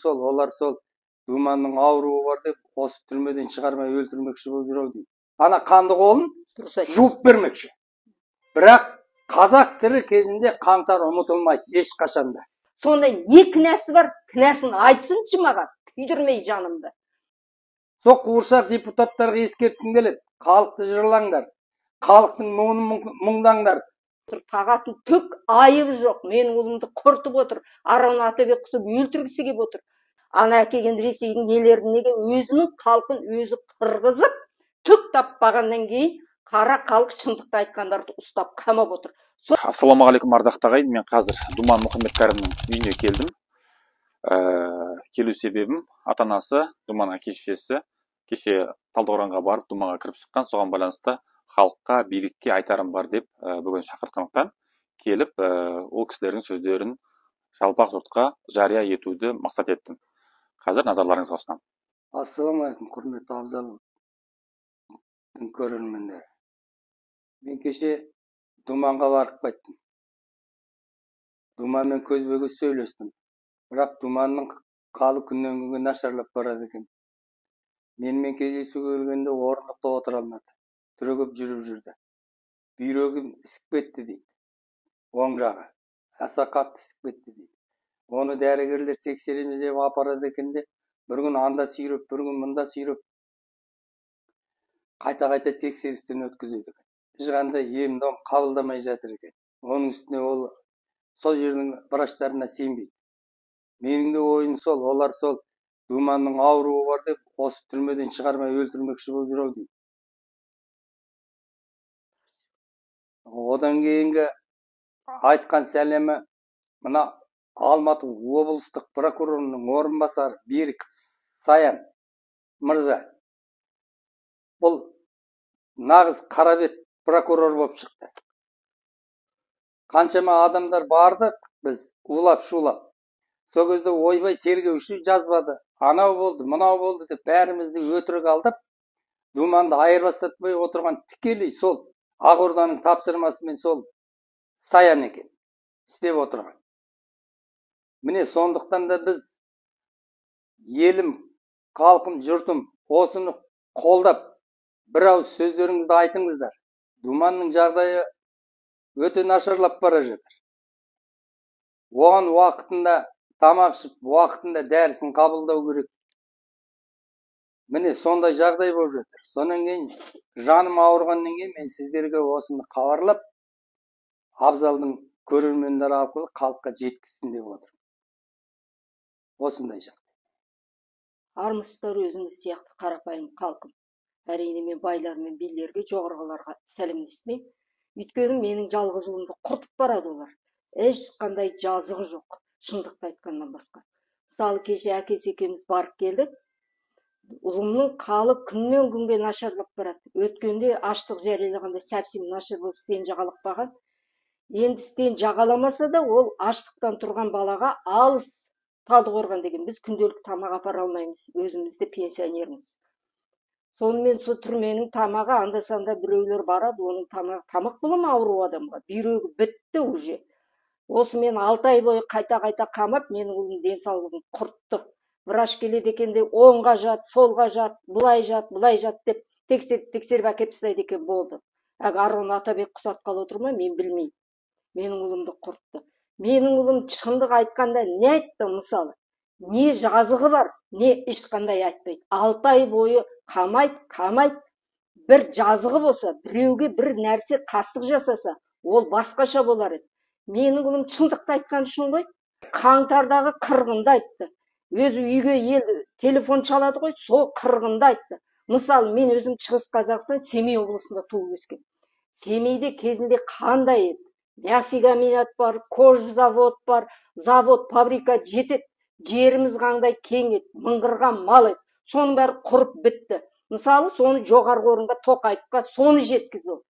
Олар сол Думанның ауруы бар деп, осы түрмеден шығармай өлтірмекші болып жүр ау деймін. Ана қанды қолын жуып бермекші. Бірақ қазақ тірі кезінде қаңтар ұмытылмайды ешқашанда. Сондай не кінәсі бар, кінәсін айтсыншы маған, күйдірмей жанымды. Сол қуыршақ депутаттарға ескерткім келеді. Халықты жырлаңдар, халықтың мұңдаңдар. Тағатын түк айыбы жоқ. Мен ұлымды құртып отыр. Арон Атабек құсып өлтіргісі келіп отыр. Ана әкелген Ресейдің нелерін неге өзінің халқын өзі қырғызып, түк таппағаннан кейін қара халық шындықты айтқандарды ұстап қамап отыр. Ассалаумағалейкум ардақты ағайын, мен қазір Думан Мұхаммедкәрімнің үйіне келдім. Келу себебім ата-анасы Думан әке-шешесі кеше Талдықорғанға барып Думанға кіріп шыққан, соған байланысты халыққа, билікке айтарым бар деп бүгін шақыртқандықтан келіп, ол кісілердің сөздерін жалпақ жұртқа жария етуді мақсат еттім. Қазір назарларыңызға ұсынамын. Ассалаумағалейкум, құрметті Абзал көрермендер. Мен кеше Думанға барып қайттым. Думанмен көзбе-көз сөйлестім. Бірақ Думанның қалы күннен күнге нашарлап барады екен. Менімен кездесуге келгенде орындықта отыра алмады. Түрегеп жүріп жүрді. Бүйрегім ісіп кетті дейді. Оң жағы. Аса қатты ісіп кетті дейді. Оны дәрігерлер тексереміз деп апарады екен де, бір күн анда сүйреп, бір күн мында сүйреп, қайта-қайта тексерістен өткізеді екен. Ешқандай ем-дом қабылдамай жатыр екен. Оның үстіне ол сол жердің врачтарына сенбейді. Менің де ойым сол, олар сол Думанның ауруы бар деп, осы түрмеден шығармай өлтірмекші болып жүр ау деймін. Одан кейінгі айтқан сәлемі мына Алматы облыстық прокурорының орынбасары Берік Саян мырза. Бұл нағыз қарабет прокурор болып шықты. Қаншама адамдар бардық біз улап-шулап. Сол кезде ойбай тергеуші жазбады. Анау болды, мынау болды деп бәрімізді өтірік алдап, Думанды айырбастатпай отырған тікелей сол Ақорданың тапсырмасымен сол Саян екен істеп отырған. Міне сондықтан да біз елім, халқым, жұртым осыны қолдап бір ауыз сөздеріңізді айтыңыздар. Думанның жағдайы өте нашарлап бара жатыр. Оған уақытында тамақ ішіп, уақытында дәрісін қабылдау керек. Міне сондай жағдай болып жатыр. Сонан кейін жаным ауырғаннан кейін мен сіздерге осыны хабарлап, Абзалдың көрермендері арқылы халыққа жеткізсін деп отырмын. Осындай жағдай. Армысыздар өзіңіз сияқты қарапайым халқым. Әрине мен байлар мен билерге, жоғарғыларға сәлемдесмеймін. Өйткені менің жалғыз ұлымды құртып барады олар. Ешқандай жазығы жоқ, шындықты айтқаннан басқа. Мысалы кеше әкесі екеуміз барып келдік. Ұлымның қалы күннен күнге нашарлап барады. Өткенде аштық жариялағанда сәпсем нашар болып істен жағалап баған. Енді істен жағаламаса да ол аштықтан тұрған балаға алыс Талдықорған деген. Біз күнделік тамақ апара алмаймыз, өзімізде пенсионерміз. Сонымен сол түрменің тамағы анда-санда біреулер барады, оның тамақ бола ма ауру адамға? Бүйрегі бітті уже. Осы мен 6 ай бойы қайта-қайта қамап, менің ұлым денсаулығын құртты. Врач келеді екен де оңға жат, солға жат, бұлай жат деп тексеріп әкеп тастайды екен болды. Арон Атабек құсатқалы отыр ма, мен білмеймін. Менің ұлымды құртты. Менің ұлым шындық айтқанда не айтты мысалы? Не жазығы бар, не ешқандай айтпайды. 6 ай бойы қамайды. Бір жазығы болса, біреуге бір нәрсе қастық жасаса, ол басқаша болар еді. Менің ұлым шындықты айтқан үшін ғой, қаңтардағы қырғынды айтты. Өзі үйге ел телефон çalады ғой, сол қырғынды айтты. Мысалы, мен өзім Шығыс Қазақстан Семей облысында туып өскен. Семейде кезінде қандай еді? Мясокомбинат бар, кожа завод бар, завод, фабрика жетеді. Жеріміз қандай кең еді, мыңғырған мал еді. Соның бәрі құрып бітті. Мысалы, соны жоғарғы орынға Тоқаевқа соны жеткізу.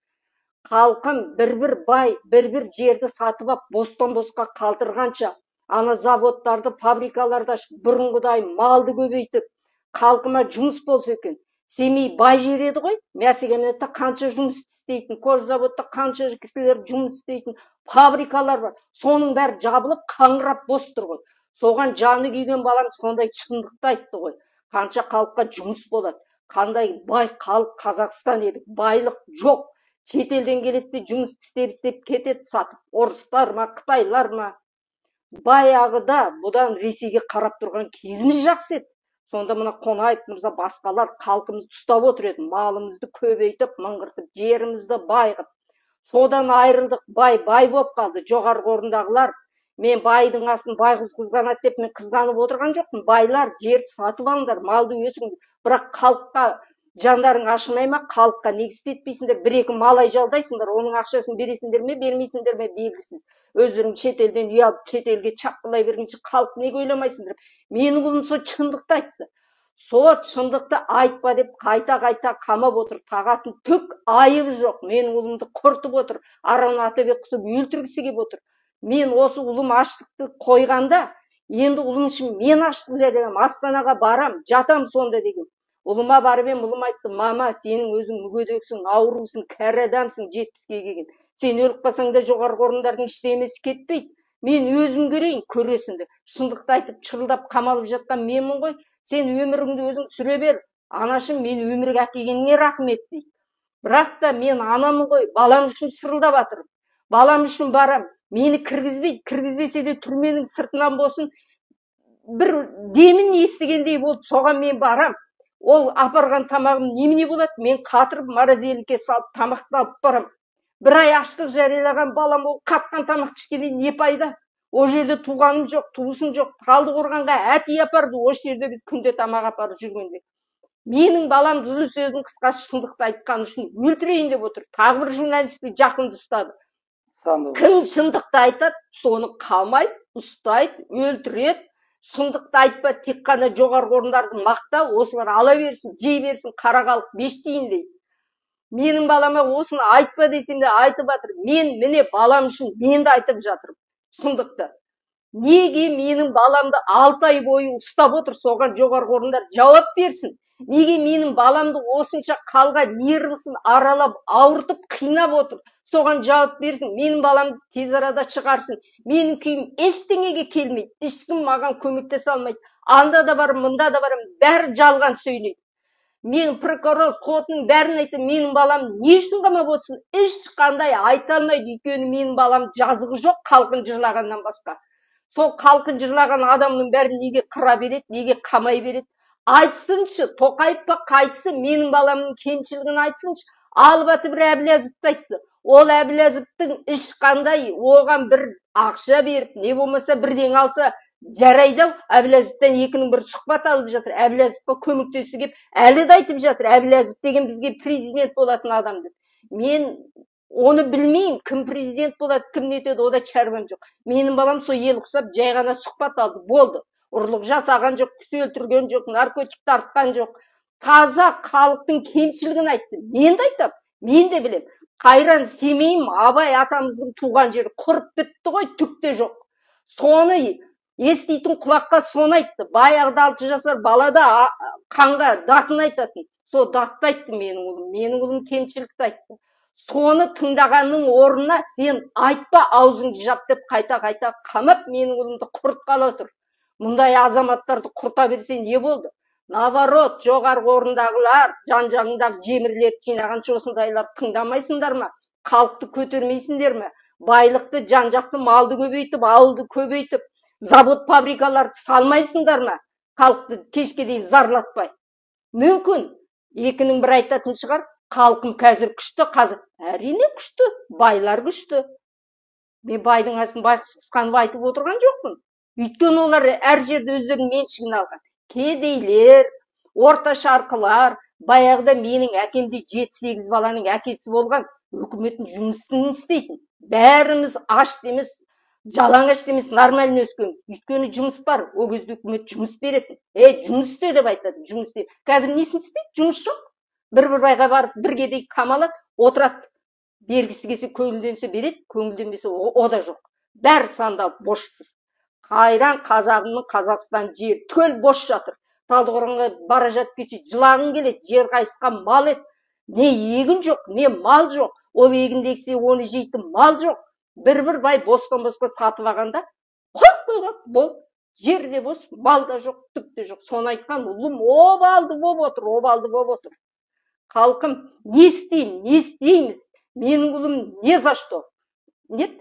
Халқым бір бай, бір жерді сатып ап, бостан-босқа қалдырғанша, ана заводтарды, фабрикаларды бұрынғыдай малды көбейтіп, халқыма жұмыс болса екен. Семей бай жер еді ғой, мясокомбинатта қанша жұмыс істейтін, кожа заводта қанша кісілер жұмыс істейтін, фабрикалар бар. Соның бәрі жабылып, қаңырап бос тұр ғой. Соған жаны күйген балам сондай шындықты айтты ғой. Қанша халыққа жұмыс болады, қандай бай халық Қазақстан едік, байлық жоқ. Шетелден келеді, жұмыс істеп кетеді, сатып. Орыстар ма, Қытайлар ма? Баяғыда бұдан Ресейге қарап тұрған кезіміз жақсы еді. Сонда мына Қонаев мырза басқалар халқымызды ұстап отыр еді, малымызды көбейтіп, мыңғыртып, жерімізді байғып. Содан айырылдық, бай болып қалды. Жоғарғы орындағылар, мен байдың асын байғыз қызғанады деп мен қызғанып отырған жоқпын. Байлар жерді сатып алыңдар, малды өсіріңдер. Бірақ халыққа жандарың ашымай ма, халыққа неге істетпейсіңдер? Бір-екі малай жалдайсыңдар, оның ақшасын бересіңдер ме, бермейсіңдер ме белгісіз. Өздерің шетелден ұялып, шетелге чапқылай бергенше халық неге ойламайсыңдар? Менің ұлым сол шындықты айтты. Сол шындықты айтпа деп қайта қамап отыр. Тағатын түк айыбы жоқ. Менің ұлымды құртып отыр. Араны Атабек қысып өлтіргісі келіп отыр. Мен осы ұлым аштықты қойғанда, енді ұлым үшін мен аштық жариялам, Астанаға барам, жатам сонда деген. Ұлыма барып ем, ұлым айтты: мама, сенің өзің мүгедексің, аурусың, кәрі адамсың, 70-ге келген. Сен өліп қалсаң да жоғарғы орындардың ештемесі кетпейді. Мен өзім көрейін, көресіңді. Шындықты айтып, шырылдап қамалып жатқан менмін ғой. Сен өміріңді өзің сүре бер. Анашым, мен өмірге әкелгеніңе рахмет дейді. Бірақ та мен анамын ғой, балам үшін шырылдап жатырмын. Балам үшін барам. Мені кіргізбейді, кіргізбесе де түрменің сыртынан болсын, бір демін естігендей болып, соған мен барам. Ол апарған тамағым немене болады? Мен қатырып морозильникке салып тамақты алып барам. Бір ай аштық жариялаған балам, ол қатқан тамақ ішкенде не пайда? О жерде туғаным жоқ, туысым жоқ. Талдықорғанға әти апарды, осы жерде біз күнде тамақ апарып жүргенде. Менің балам ұзын сөздің қысқасы шындықты айтқан үшін өлтірейін деп отыр. Тағы бір журналистті жақынды ұстады. Кім шындықты айтады, соны қамайды, ұстайды, өлтіреді. Шындықты айтпа, тек қана жоғарғы орындарды мақта, осылар ала берсін, жей берсін, қара халық бештейін дейді. Менің балама осыны айтпа десем де айтып жатыр. Мен міне балам үшін мен де айтып жатырмын шындықты. Неге менің баламды 6 ай бойы ұстап отыр? Соған жоғарғы орындар жауап берсін. Неге менің баламды осынша қалған нервісін аралап, ауыртып, қинап отыр? Соған жауап берсін. Менің баламды тез арада шығарсын. Менің күйім ештеңеге келмейді. Ешкім маған көмектесе алмайды. Анда да барым, мында да барым, бәрі жалған сөйлейді. Мен прокурор сотының бәрін айтты, менің балам не үшін қамап отырсың? Ешқандай айта алмайды, өйткені менің балам жазығы жоқ халқын жырлағаннан басқа. Сол халқын жырлаған адамның бәрін неге қыра береді, неге қамай береді? Айтсыншы, Тоқаев па қайтсы, менің баламның кемшілігін айтсыншы. Алып атып бір Әбіләзовты айтты. Ол Әбіләзовтың ешқандай оған бір ақша беріп, не болмаса бірден алса жарайды. Әбіләзовтан екінің бір сұхбат алып жатыр. Әбіләзовқа көмектесіп кеп, әлі де айтып жатыр, Әбіләзов деген бізге президент болатын адам деп. Мен оны білмеймін, кім президент болады, кім нетеді, ода шаруам жоқ. Менің балам сол ел құсап, жай ғана сұхбат алды, болды. Ұрлық жасаған жоқ, кісі өлтірген жоқ, наркотик тартқан жоқ. Таза халықтың кемшілігін айтты. Мен де айтам, мен де білем. Қайран Семейім, Абай атамыздың туған жері құрып бітті ғой, түкте жоқ. Соны еститін құлаққа соны айтты. Баяғыда 6 жасар балада қанға датын айтатын. Сол датты айтты менің ұлым кемшілікті айтты. Соны тыңдағанның орнына сен айтпа, аузыңды жап деп қайта қамап менің ұлымды құртқалы отыр. Мұндай азаматтарды құрта берсе не болды? Наоборот, жоғарғы орындағылар, жан-жағындағы жемірлерді жинағанша осындайлар тыңдамайсыңдар ма? Халықты көтермейсіңдер ме? Байлықты, жан-жақты малды көбейтіп, ауылды көбейтіп, завод фабрикаларды салмайсыңдар ма? Халықты кешке дейін зарлатпай. Мүмкін екінің бір айтатын шығар, халқым қазір күшті, қазір әрине күшті, байлар күшті. Мен байдың асын байқұсқанып айтып отырған жоқпын. Өйткені олар әр жерде өздерінің меншігін алған. Кедейлер, орташарқылар, баяғыда менің әкемде 7-8 баланың әкесі болған, үкіметтің жұмысын істейтін. Бәріміз аш демес, жалаңаш демес, нормально өскен. Өйткені жұмыс бар, ол кезде үкімет жұмыс беретін. Жұмыс істе деп айтады, жұмыс істе. Қазір несін істейді? Жұмыс жоқ. Бір байға барып, бір кедей қамалады, отырады. Бергісі келсе көңілденсе береді, көңілденбесе о да жоқ. Бәрі сандалып бош жүр. Қайран қазағымның Қазақстан жер төл бош жатыр. Талдықорғанға бара жатып кетсе жылағың келеді, жер қайысқан мал ет. Не егін жоқ, не мал жоқ. Ол егіндексе оны жейтін мал жоқ. Бір бай бостан-босқа сатып алғанда, қойып қойған, бұл жерде бос, бал да жоқ, түк те жоқ. Соны айтқан ұлым обалды боп отыр. Халқым, не істейміз? Менің ұлым не за что? Нет?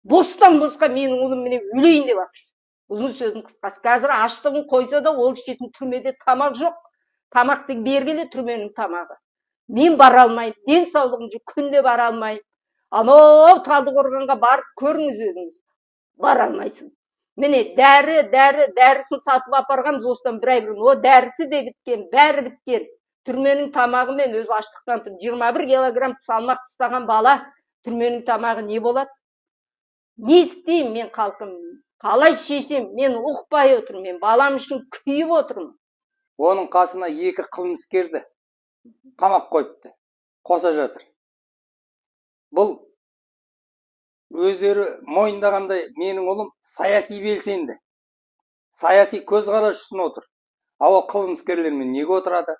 Бостан босқа менің ұлым міне өлейін деп жатыр. Ұзын сөздің қысқасы. Қазір аштығын қойса да ол ішетін түрмеде тамақ жоқ. Тамақты бергелі түрменің тамағы. Мен бара алмайым, денсаулығым жоқ, күнде бара алмайым. Анау Талдықорғанға барып көріңіз өзіңіз. Бара алмайсың. Міне дәрісін сатып апарғанбыз осыдан бір ай бұрын. О дәрісі де біткен, бәрі біткен. Түрменің тамағымен өзі аштықтан 21 килограмм салмақ тастаған бала түрменің тамағы не болады? Не істеймін мен халқым? Қалай шешем? Мен ұқпай отырмын, мен балам үшін күйіп отырмын. Оның қасына 2 қылмыскерді қамап қойыпты. Қоса жатыр. Бұл өздері мойындағандай менің ұлым саяси белсенді. Саяси көзқарас үшін отыр. Ау қылмыскерлермен неге отырады?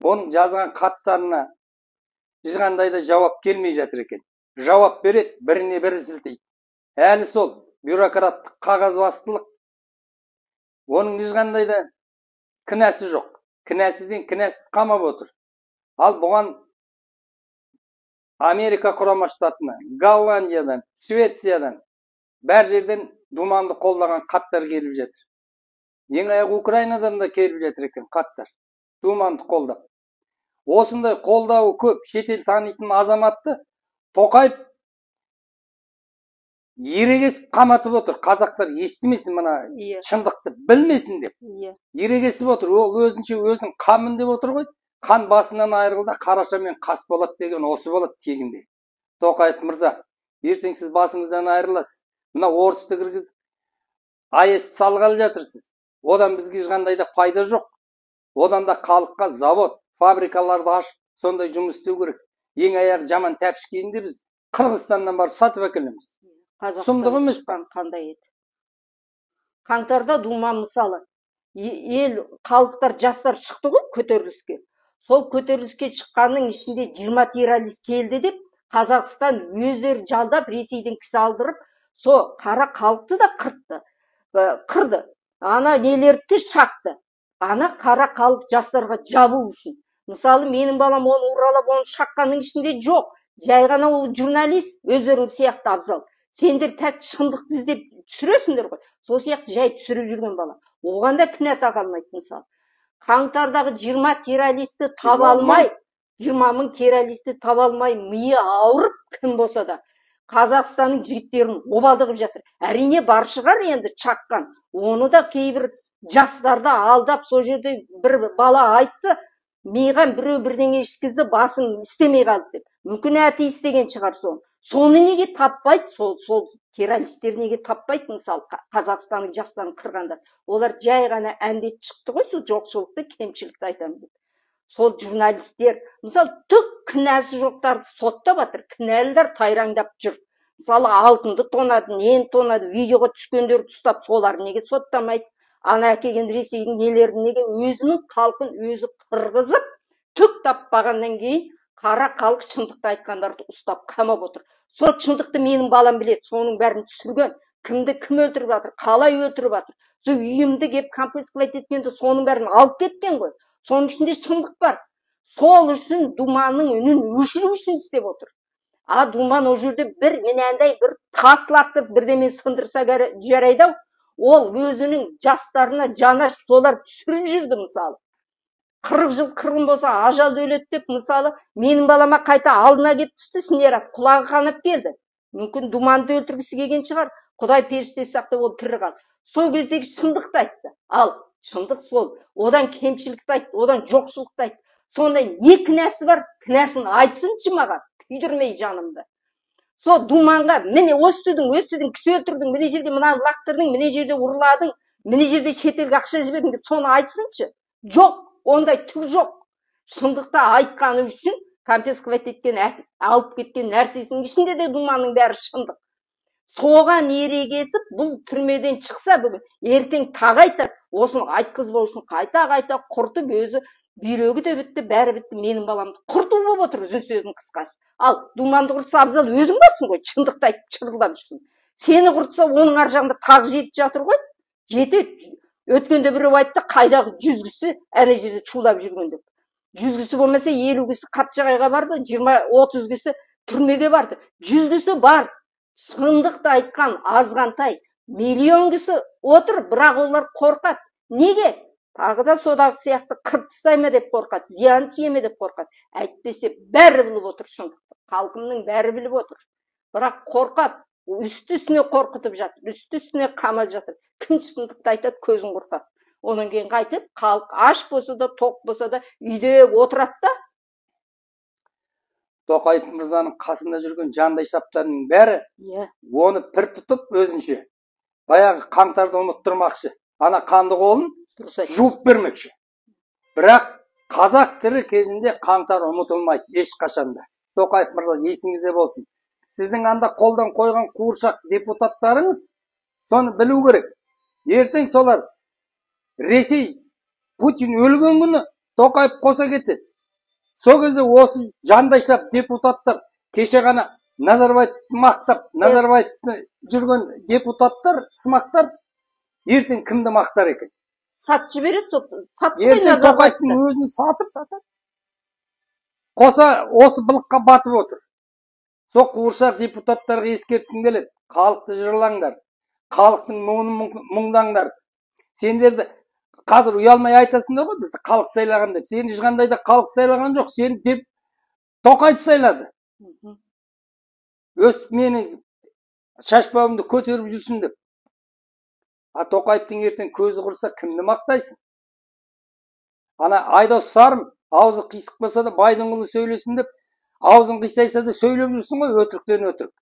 Оның жазған хаттарына ешқандай да жауап келмей жатыр екен. Жауап береді, біріне бірі сілтейді. Әлі сол бюрократтық қағазбастылық. Оның ешқандай да кінәсі жоқ. Кінәсізден кінәсіз қамап отыр. Ал бұған Америка құрама штатынан, Голландиядан, Швециядан бәр жерден думанды қолдаған хаттар келіп жатыр. Ең аяқ Украинадан да келіп жатыр екен хаттар. Думанды қолдап. Осындай қолдауы көп шетел танитын азаматты Тоқаев ерегесіп қаматып отыр. Қазақтар естімесін, мына шындықты білмесін деп. Ерегесіп отыр. Ол өзінше өзін қамын деп отыр ғой. Қан басынан айырылда қарашамен қас болады деген осы болады тегінде. Тоқаев мырза, ертең сіз басыңыздан айырыласыз. Мына орысты кіргізіп АЭС салғалы жатырсыз. Одан бізге ешқандай да пайда жоқ. Одан да халыққа завод, фабрикаларды ашып, сондай жұмыс істеу керек. Ең аяқ жаман тәпішкейінде біз Қырғызстаннан барып сатып әкелеміз. Сұмдық емес па? Қандай еді? Қаңтарда Дума мысалы, ел, халықтар, жастар шықты ғой көтеріліске. Сол көтеріліске шыққанның ішінде 20 террорист келді деп, Қазақстан өздері жалдап, Ресейден кісі алдырып, сол қара халықты да қырды. Ана нелерді шақты. Ана қара халық жастарға жабу үшін. Мысалы, менің балам оны уралап, оны шаққанның ішінде жоқ. Жай ғана ол журналист, өздерің сияқты абзал. Сендер тәк шындықты іздеп түсіресіңдер ғой. Сол сияқты жай түсіріп жүрген бала. Оған да кінә таға алмайды мысалы. Қаңтардағы 20 террористі таба алмай, 20 мың террористі таба алмай, миы ауырып кім болса да Қазақстанның жігіттерін обалдығып жатыр. Әрине бар шығар енді чаққан. Оны да кейбір жастарды алдап, сол жерде бір бала айтты, миған біреу бірдеңе ішкізді, басын істемей қалды деп. Мүмкін әті істеген шығар соны. Соны неге таппайды? Сол террористер неге таппайды? Мысалы, Қазақстанның жастарын қырғандар. Олар жай ғана әндет шықты ғой, сол жоқшылықты, кемшілікті айтамын деп. Сол журналистер, мысалы, түк кінәсі жоқтарды соттап жатыр, кінәлілер тайраңдап жүр. Мысалы, алтынды тонады, нені тонады, видеоға түскендерді ұстап, солар неге соттамайды? Ана әкелген Ресейдің нелерін неге өзінің халқын өзі қырғызып, түк таппағаннан кейін қара халық шындықты айтқандарды ұстап қамап отыр. Сол шындықты менің балам біледі, соның бәрін түсірген, кімді кім өлтіріп жатыр, қалай өлтіріп жатыр. Сол үйімді кеп конфисковать еткенде соның бәрін алып кеткен ғой. Соның ішінде шындық бар. Сол үшін Думаның үнін өшіру үшін істеп отыр. А Думан ол жерде бір менәндей бір тас лақтырып бірдемен сындырса жарайды ау. Ол өзінің жастарына жанаш солар түсіріп жүрді мысалы. 40 жыл қырғын болса ажалды өледі деп мысалы менің балама қайта алдына кеп түсті снаряд, құлағы қанып келді. Мүмкін Думанды өлтіргісі келген шығар. Құдай періштесі сақтап ол тірі қалды. Сол кездегі шындықты айтты. Ал шындық сол. Одан кемшілікті айтты, одан жоқшылықты айтты. Сонда не кінәсі бар? Кінәсін айтсыншы маған, күйдірмей жанымды. Сол Думанға міне өстідің, кісі өлтірдің, міне жерде мына лақтырдың, міне жерде ұрладың, міне жерде шетелге ақша жібердің деп соны айтсыншы. Жоқ, ондай түк жоқ. Шындықты айтқаны үшін конфисковать еткен, алып кеткен нәрсесінің ішінде де Думанның бәрі шындық. Соған ерегесіп, бұл түрмеден шықса бүгін, ертең тағы айтады, осыны айтқызбау үшін қайта құртып өзі бүйрегі де бітті, бәрі бітті, менің баламды құрту болып отыр, жүз сөздің қысқасы. Ал Думанды құртса абзал өзің басың ғой, шындықты айтып шырылдап жүрсің. Сені құртса оның ар жағында тағы жеті жатыр ғой. жетеді. Өткенде біреу айтты, қайдағы 100 кісі ана жерде шулап жүрген деп. 100 кісі болмаса 50 кісі Қапшағайға барды, 20-30 кісі түрмеге барды. 100 кісі бар. Шындықты айтқан азғантай. Миллион кісі отыр, бірақ олар қорқады. Неге? Тағы да содағы сияқты қырып тастай ма деп қорқады, зиян тие ме деп қорқады. Әйтпесе бәрі біліп отыр шындықты. Халқымның бәрі біліп отыр. Бірақ қорқады. Үсті-үстіне қорқытып жатыр, үсті-үстіне қамап жатыр. Кім шындықты айтады, көзін құртады. Онан кейін қайтып, халық аш болса да, тоқ болса да үйде отырады да. Тоқаев мырзаның қасында жүрген жандай шаптарының бәрі оны пір тұтып өзінше баяғы қаңтарды ұмыттырмақшы. Ана қанды қолын жуып бермекші. Бірақ қазақ тірі кезінде қаңтар ұмытылмайды ешқашанда. Тоқаев мырза есіңізде болсын. Сіздің анда қолдан қойған қуыршақ депутаттарыңыз соны білу керек. Ертең солар Ресей Путин өлген күні Тоқаев қоса кетеді. Сол кезде осы жандайшап депутаттар, кеше ғана Назарбаевты мақтап, Назарбаевты жүрген депутаттар, сымақтар ертең кімді мақтар екен? Сатып жібереді, ертең Тоқаевтың өзін сатып, қоса осы былыққа батып отыр. Сол қуыршақ депутаттарға ескерткім келеді. Халықты жырлаңдар, халықтың мұңдаңдар. Сендерді қазір ұялмай айтасыңдар ғой, бізді халық сайлаған деп. Сені ешқандай да халық сайлаған жоқ, сені деп Тоқаев сайлады. Өстіп мені шашбауымды көтеріп жүрсін деп. А Тоқаевтың ертең көзі құрса кімді мақтайсың? Ана Айдос Сарым аузы қисық болса да байдың ұлы сөйлесін деп, аузын қисайса да сөйлеп жүрсің ғой, өтіріктен өтірік.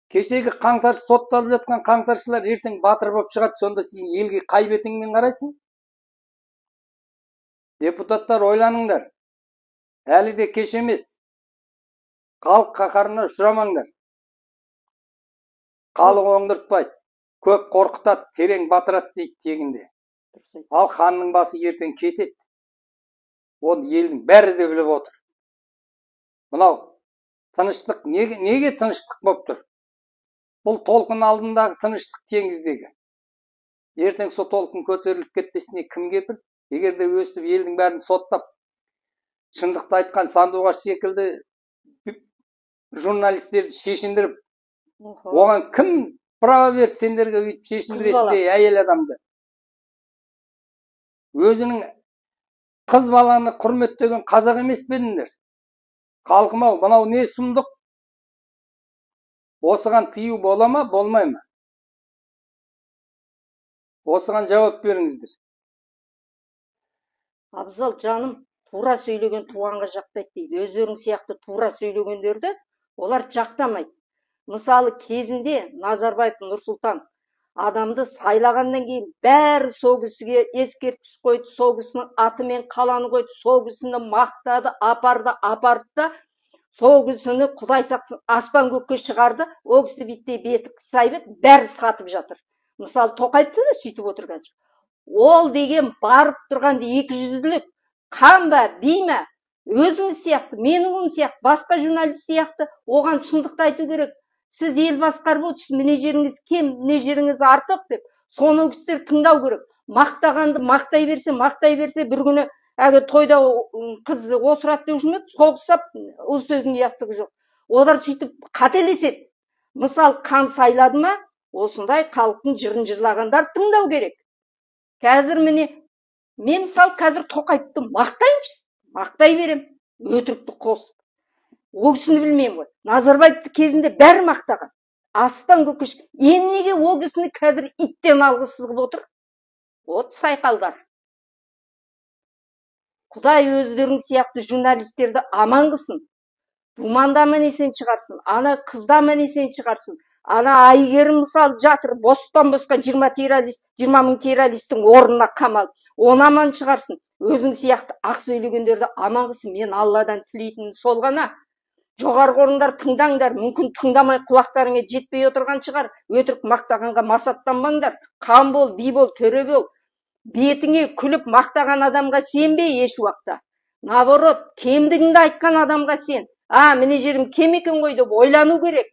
Кешегі қаңтар сотталып жатқан қаңтаршылар ертең батыр болып шығады, сонда сен елге қай бетіңмен қарайсың? Депутаттар ойланыңдар. Әлі де кеш емес. Халық қаһарына ұшырамаңдар. Халық оңдыртпайды. Көп қорқытады, терең батырады дейді тегінде. Ал ханның басы ертең кетеді. Оны елдің бәрі де біліп отыр. Мынау тыныштық неге тыныштық болып тұр? Бұл толқын алдындағы тыныштық теңіздегі. Ертең сол толқын көтеріліп кетпесіне кім кепіл? Егер де өстіп елдің бәрін соттап, шындықты айтқан Сандуғаш секілді журналистерді шешіндіріп, оған кім право берді сендерге өйтіп шешіндіретіндей әйел адамды? Өзінің қыз баланы құрметтеген қазақ емес пе едіңдер? Халқым-ау, мынау не сұмдық? Осыған тыю бола ма, болмай ма? Осыған жауап беріңіздер. Абзал жаным, тура сөйлеген туғанға жақпайды дейді. Өздерің сияқты тура сөйлегендерді олар жақтамайды. Мысалы кезінде Назарбаев Нұрсұлтан адамды сайлағаннан кейін бәрі сол кісіге ескерткіш қойды, сол кісінің атымен қаланы қойды, сол кісіні мақтады, апарды да, сол кісіні Құдай сақтасын аспан көкке шығарды, ол кісі биттей беті қысайып бәрі сатып жатыр. Мысалы Тоқаевты да сөйтіп отыр қазір. Ол деген барып тұрғанды 200-лік қан ба, бей ма, өзіңіз сияқты, менің сияқты, басқа журналист сияқты оған шындықты айту керек. Сіз ел басқарып отырсыз, міне жеріңіз кем, міне жеріңіз артық деп, соны кісілер тыңдау керек. Мақтағанды мақтай берсе, бір күні әгі тойда қыз осырат деуші ме, соғысап, ол сөздің ұяттығы жоқ. Олар сөйтіп қателеседі. Мысалы, қан сайлады ма, осындай халықтың жырын жырлағандар тыңдау керек. Қазір міне, мен мысалы қазір Тоқаевты мақтайыншы, мақтай берем, өтірікті қосып. Ол кісіні білмеймін ғой. Назарбаевты кезінде бәрі мақтаған. Аспан көкіш. Енді неге ол кісіні қазір иттен алғысыз қылып отыр? От сайқалдар. Құдай өздерің сияқты журналистерді аман қылсын. Думанда аман есен шығарсын. Ана қызда аман есен шығарсын. Ана Айгерім мысалы жатыр, бостан босқа 20 мың террористің орнына қамалып. Оны аман шығарсын. Өзің сияқты ақ сөйлегендерді аман қылсын. Мен Алладан тілейтінім сол ғана. Жоғарғы орындар тыңдаңдар, мүмкін тыңдамай құлақтарыңа жетпей отырған шығар. Өтірік мақтағанға масаттанбаңдар. Қан бол, би бол, төре бол. Бетіңе күліп мақтаған адамға сенбе еш уақытта. Наоборот, кемдігіңді айтқан адамға сен. Міне жерім кем екен ғой деп ойлану керек.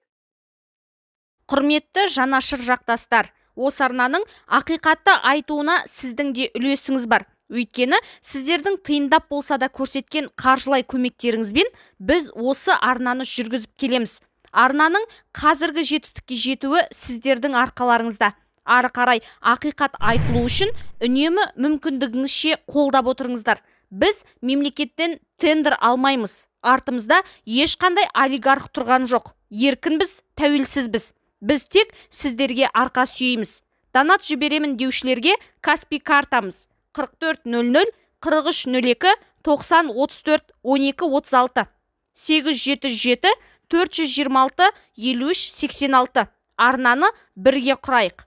Құрметті жанашыр жақтастар, осы арнаның ақиқатты айтуына сіздің де үлесіңіз бар. Өйткені сіздердің тиындап болса да көрсеткен қаржылай көмектеріңізбен біз осы арнаны жүргізіп келеміз. Арнаның қазіргі жетістікке жетуі сіздердің арқаларыңызда. Ары қарай ақиқат айтылу үшін үнемі мүмкіндігіңізше қолдап отырыңыздар. Біз мемлекеттен тендер алмаймыз. Артымызда ешқандай олигарх тұрған жоқ. Еркінбіз, тәуелсізбіз. Біз тек сіздерге арқа сүйейміз. Донат жіберемін деушілерге Каспий картамыз 4400 4302 90 34 12 36 877 426 53 86. Арнаны бірге құрайық.